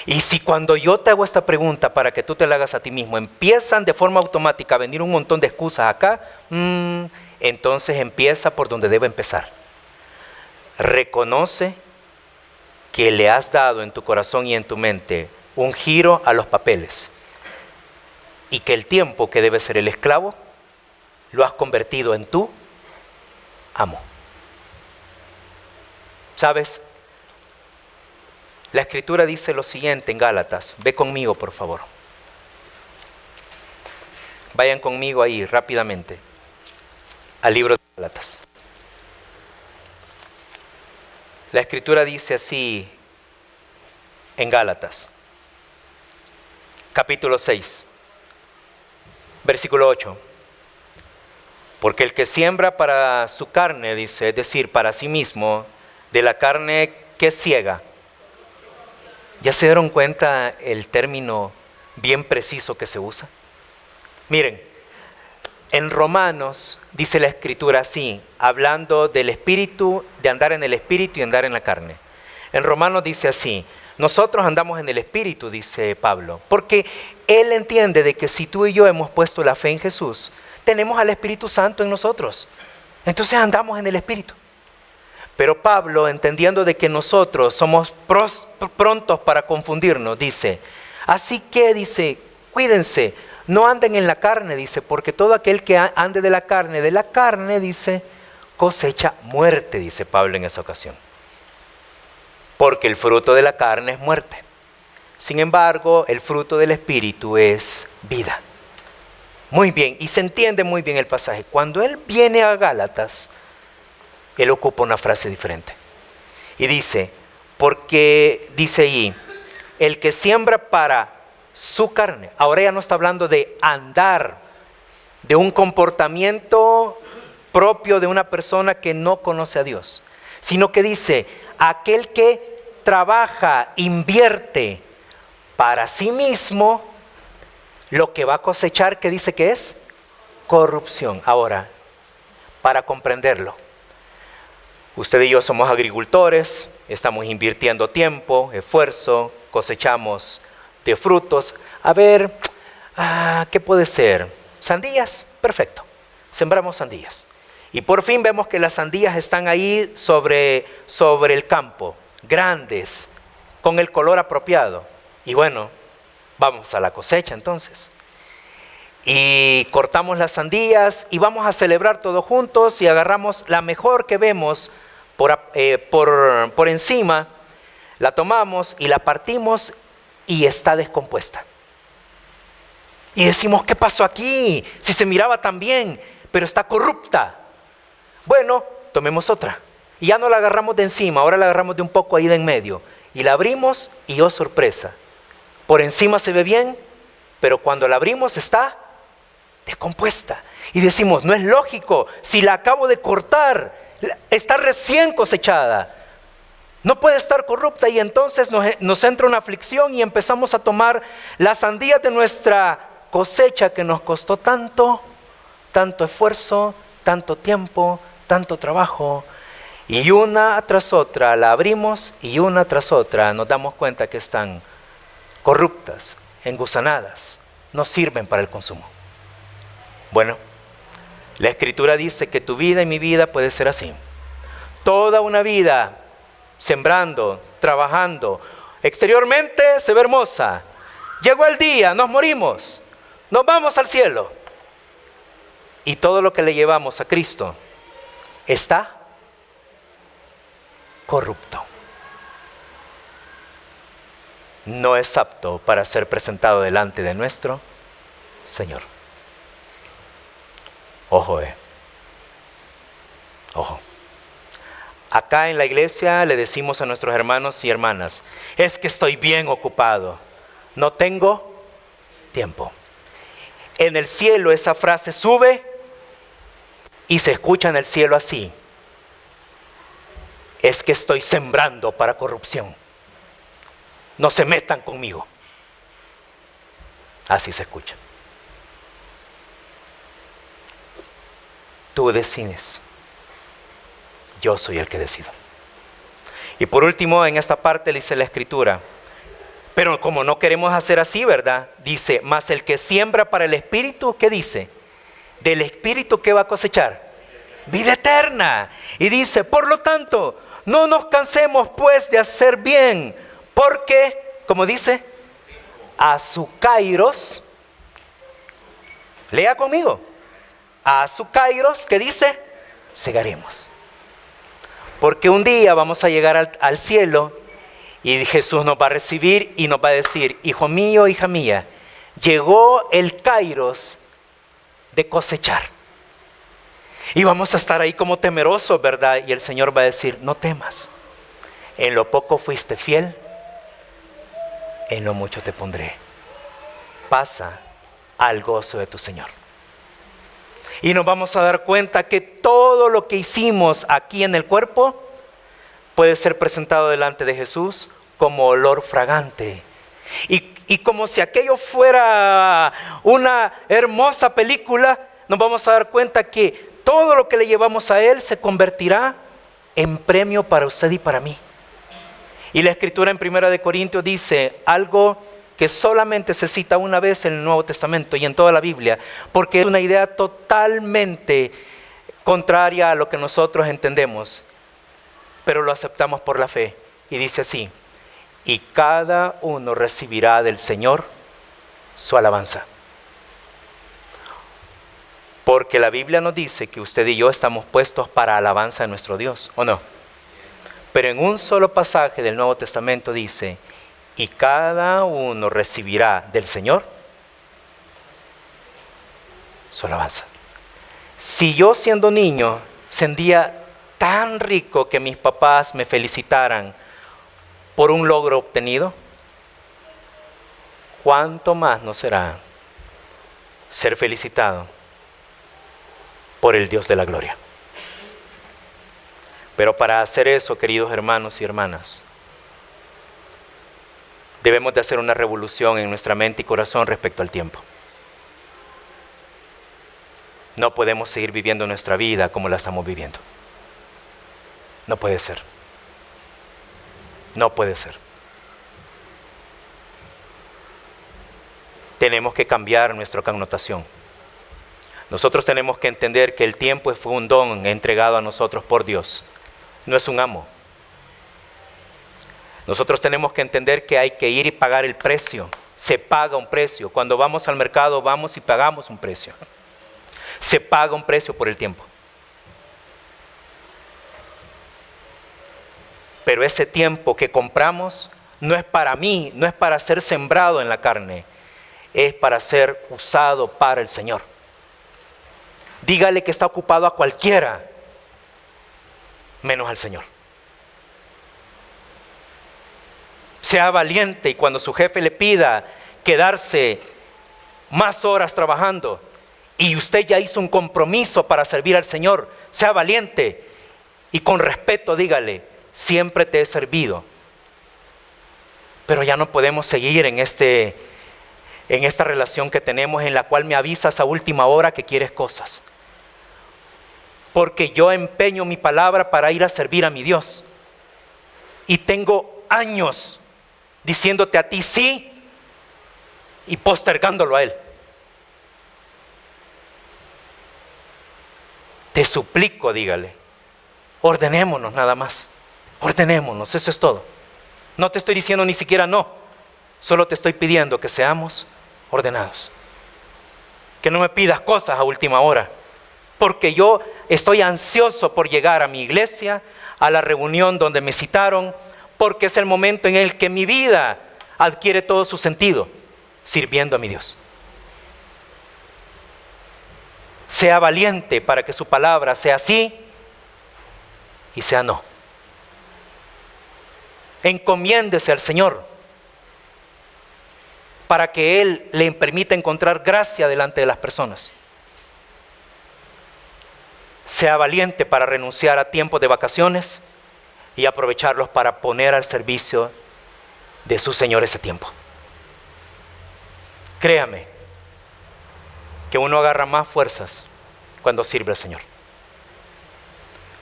A: Y si cuando yo te hago esta pregunta para que tú te la hagas a ti mismo, empiezan de forma automática a venir un montón de excusas acá, entonces empieza por donde debe empezar. Reconoce que le has dado en tu corazón y en tu mente un giro a los papeles y que el tiempo que debe ser el esclavo lo has convertido en tu amo. ¿Sabes? La Escritura dice lo siguiente en Gálatas. Ve conmigo, por favor. Vayan conmigo ahí rápidamente al libro de Gálatas. La Escritura dice así en Gálatas, capítulo 6. Versículo 8. Porque el que siembra para su carne, dice, es decir, para sí mismo, de la carne que ciega. ¿Ya se dieron cuenta el término bien preciso que se usa? Miren, en Romanos dice la Escritura así, hablando del espíritu, de andar en el espíritu y andar en la carne. En Romanos dice así, nosotros andamos en el espíritu, dice Pablo, porque él entiende de que si tú y yo hemos puesto la fe en Jesús, tenemos al Espíritu Santo en nosotros. Entonces andamos en el espíritu. Pero Pablo, entendiendo de que nosotros somos prontos para confundirnos, dice, así que, dice, cuídense, no anden en la carne, dice, porque todo aquel que ande de la carne, dice, cosecha muerte, dice Pablo en esa ocasión. Porque el fruto de la carne es muerte. Sin embargo, el fruto del Espíritu es vida. Muy bien, y se entiende muy bien el pasaje. Cuando él viene a Gálatas, él ocupa una frase diferente. Y dice, porque dice ahí, el que siembra para su carne. Ahora ya no está hablando de andar, de un comportamiento propio de una persona que no conoce a Dios, sino que dice, aquel que trabaja, invierte para sí mismo, lo que va a cosechar, ¿qué dice que es? Corrupción. Ahora, para comprenderlo, usted y yo somos agricultores, estamos invirtiendo tiempo, esfuerzo, cosechamos de frutos. A ver, ¿qué puede ser? ¿Sandías? Perfecto, sembramos sandías. Y por fin vemos que las sandías están ahí sobre el campo, grandes, con el color apropiado. Y bueno, vamos a la cosecha entonces. Y cortamos las sandías y vamos a celebrar todos juntos y agarramos la mejor que vemos por encima, la tomamos y la partimos y está descompuesta. Y decimos, ¿qué pasó aquí? Si se miraba tan bien, pero está corrupta. Bueno, tomemos otra. Y ya no la agarramos de encima, ahora la agarramos de un poco ahí de en medio. Y la abrimos y oh sorpresa. Por encima se ve bien, pero cuando la abrimos está descompuesta. Y decimos, no es lógico, si la acabo de cortar, está recién cosechada. No puede estar corrupta y entonces nos entra una aflicción y empezamos a tomar las sandías de nuestra cosecha que nos costó tanto esfuerzo, tanto tiempo, tanto trabajo. Y una tras otra la abrimos y una tras otra nos damos cuenta que están corruptas, engusanadas, no sirven para el consumo. Bueno, la Escritura dice que tu vida y mi vida puede ser así. Toda una vida sembrando, trabajando, exteriormente se ve hermosa. Llegó el día, nos morimos, nos vamos al cielo. Y todo lo que le llevamos a Cristo está corrupto. No es apto para ser presentado delante de nuestro Señor. Ojo, ojo. Acá en la iglesia le decimos a nuestros hermanos y hermanas, es que estoy bien ocupado, no tengo tiempo. En el cielo esa frase sube y se escucha en el cielo así, es que estoy sembrando para corrupción, no se metan conmigo. Así se escucha. Tú decides. Yo soy el que decido. Y por último, en esta parte le dice la Escritura, pero como no queremos hacer así, ¿verdad? Dice, mas el que siembra para el Espíritu, ¿qué dice? Del Espíritu, ¿qué va a cosechar? Vida eterna. Y dice, por lo tanto, no nos cansemos pues de hacer bien, porque, como dice, a su kairos, lea conmigo, a su kairos, ¿qué dice? Segaremos. Porque un día vamos a llegar al cielo y Jesús nos va a recibir y nos va a decir, hijo mío, hija mía, llegó el kairos de cosechar. Y vamos a estar ahí como temerosos, ¿verdad? Y el Señor va a decir, no temas, en lo poco fuiste fiel, en lo mucho te pondré. Pasa al gozo de tu Señor. Y nos vamos a dar cuenta que todo lo que hicimos aquí en el cuerpo puede ser presentado delante de Jesús como olor fragante. Y como si aquello fuera una hermosa película, nos vamos a dar cuenta que todo lo que le llevamos a Él se convertirá en premio para usted y para mí. Y la Escritura en 1 Corintios dice algo que solamente se cita una vez en el Nuevo Testamento y en toda la Biblia, porque es una idea totalmente contraria a lo que nosotros entendemos, pero lo aceptamos por la fe. Y dice así: y cada uno recibirá del Señor su alabanza. Porque la Biblia nos dice que usted y yo estamos puestos para alabanza de nuestro Dios, ¿o no? Pero en un solo pasaje del Nuevo Testamento dice: y cada uno recibirá del Señor su alabanza. Si yo siendo niño sentía tan rico que mis papás me felicitaran por un logro obtenido, ¿cuánto más no será ser felicitado por el Dios de la gloria? Pero para hacer eso, queridos hermanos y hermanas, debemos de hacer una revolución en nuestra mente y corazón respecto al tiempo. No podemos seguir viviendo nuestra vida como la estamos viviendo. No puede ser. No puede ser. Tenemos que cambiar nuestra connotación. Nosotros tenemos que entender que el tiempo fue un don entregado a nosotros por Dios. No es un amo. Nosotros tenemos que entender que hay que ir y pagar el precio. Se paga un precio. Cuando vamos al mercado, vamos y pagamos un precio. Se paga un precio por el tiempo. Pero ese tiempo que compramos no es para mí, no es para ser sembrado en la carne, es para ser usado para el Señor. Dígale que está ocupado a cualquiera, menos al Señor. Sea valiente y cuando su jefe le pida quedarse más horas trabajando y usted ya hizo un compromiso para servir al Señor, sea valiente y con respeto dígale: siempre te he servido, pero ya no podemos seguir en esta relación que tenemos en la cual me avisas a última hora que quieres cosas, porque yo empeño mi palabra para ir a servir a mi Dios y tengo años diciéndote a ti sí y postergándolo a Él. Te suplico, dígale, ordenémonos nada más. Ordenémonos, eso es todo. No te estoy diciendo ni siquiera no, solo te estoy pidiendo que seamos ordenados. Que no me pidas cosas a última hora, porque yo estoy ansioso por llegar a mi iglesia, a la reunión donde me citaron, porque es el momento en el que mi vida adquiere todo su sentido, sirviendo a mi Dios. Sea valiente para que su palabra sea sí y sea no. Encomiéndese al Señor para que Él le permita encontrar gracia delante de las personas. Sea valiente para renunciar a tiempos de vacaciones y aprovecharlos para poner al servicio de su Señor ese tiempo. Créame que uno agarra más fuerzas cuando sirve al Señor.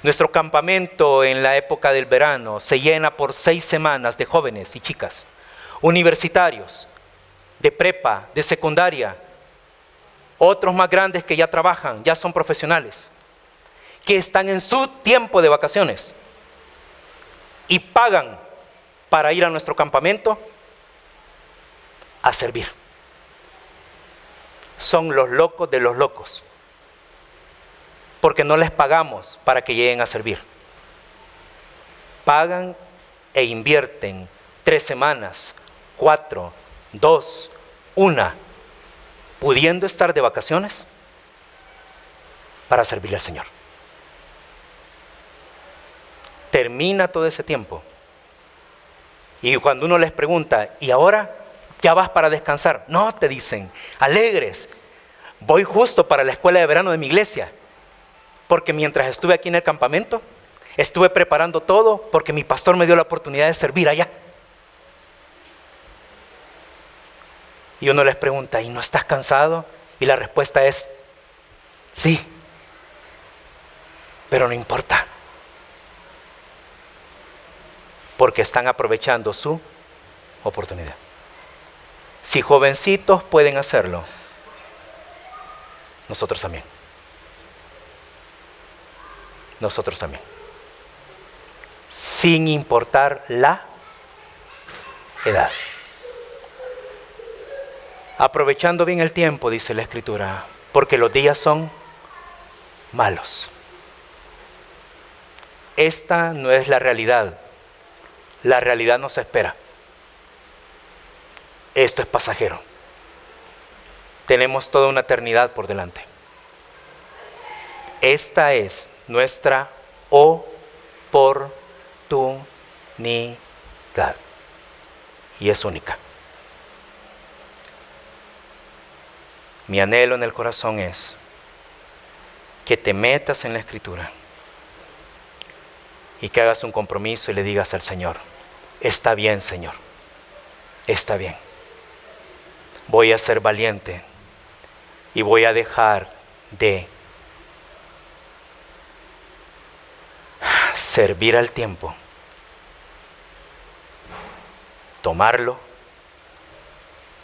A: Nuestro campamento en la época del verano se llena por 6 semanas de jóvenes y chicas, universitarios, de prepa, de secundaria, otros más grandes que ya trabajan, ya son profesionales, que están en su tiempo de vacaciones y pagan para ir a nuestro campamento a servir. Son los locos de los locos, porque no les pagamos para que lleguen a servir. Pagan e invierten 3 semanas, 4, 2, 1, pudiendo estar de vacaciones para servirle al Señor. Termina todo ese tiempo y cuando uno les pregunta: ¿y ahora ¿Ya vas para descansar? No, te dicen, alegres. Voy justo para la escuela de verano de mi iglesia, porque mientras estuve aquí en el campamento, estuve preparando todo porque mi pastor me dio la oportunidad de servir allá. Y uno les pregunta, ¿y no estás cansado? Y la respuesta es, sí, pero no importa, porque están aprovechando su oportunidad. Si jovencitos pueden hacerlo, nosotros también. Nosotros también. Sin importar la edad. Aprovechando bien el tiempo, dice la Escritura, porque los días son malos. Esta no es la realidad. La realidad nos espera. Esto es pasajero. Tenemos toda una eternidad por delante. Esta es nuestra oportunidad. Y es única. Mi anhelo en el corazón es que te metas en la Escritura y que hagas un compromiso y le digas al Señor, está bien, Señor, está bien. Voy a ser valiente y voy a dejar de servir al tiempo, tomarlo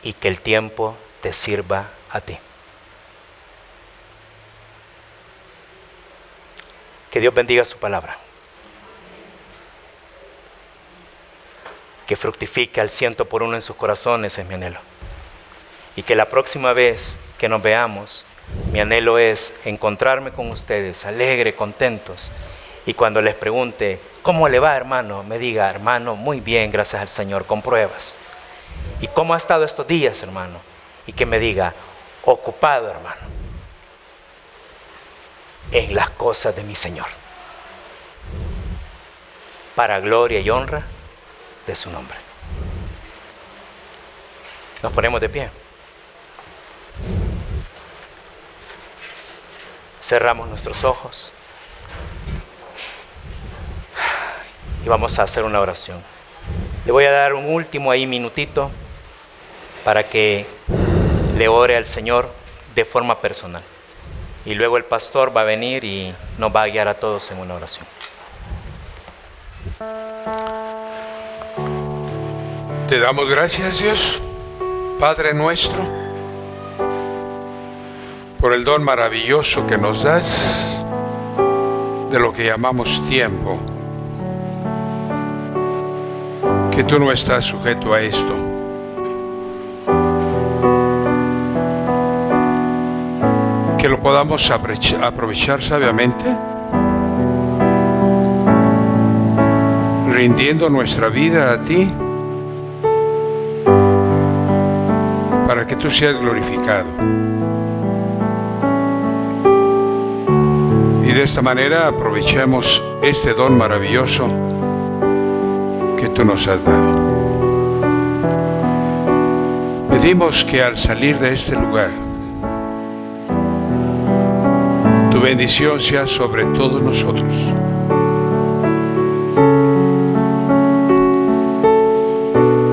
A: y que el tiempo te sirva a ti. Que Dios bendiga su palabra. Que fructifique al 100% en sus corazones es mi anhelo. Y que la próxima vez que nos veamos, mi anhelo es encontrarme con ustedes alegre, contentos. Y cuando les pregunte, ¿cómo le va, hermano? Me diga, hermano, muy bien, gracias al Señor, con pruebas. ¿Y cómo ha estado estos días, hermano? Y que me diga, ocupado, hermano, en las cosas de mi Señor, para gloria y honra de su nombre. Nos ponemos de pie. Cerramos nuestros ojos y vamos a hacer una oración. Le voy a dar un último ahí minutito para que le ore al Señor de forma personal. Y luego el pastor va a venir y nos va a guiar a todos en una oración.
B: Te damos gracias, Dios, Padre nuestro, por el don maravilloso que nos das de lo que llamamos tiempo. Que tú no estás sujeto a esto. Que lo podamos aprovechar sabiamente, rindiendo nuestra vida a ti, para que tú seas glorificado. Y de esta manera aprovechemos este don maravilloso que tú nos has dado. Pedimos que al salir de este lugar, tu bendición sea sobre todos nosotros.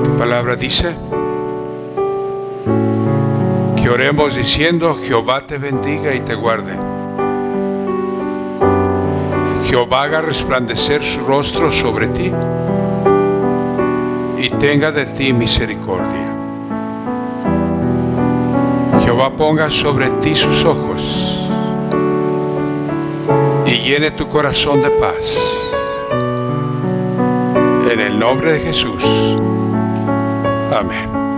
B: Tu palabra dice que oremos diciendo, Jehová te bendiga y te guarde. Jehová haga resplandecer su rostro sobre ti y tenga de ti misericordia. Jehová ponga sobre ti sus ojos y llene tu corazón de paz. En el nombre de Jesús. Amén.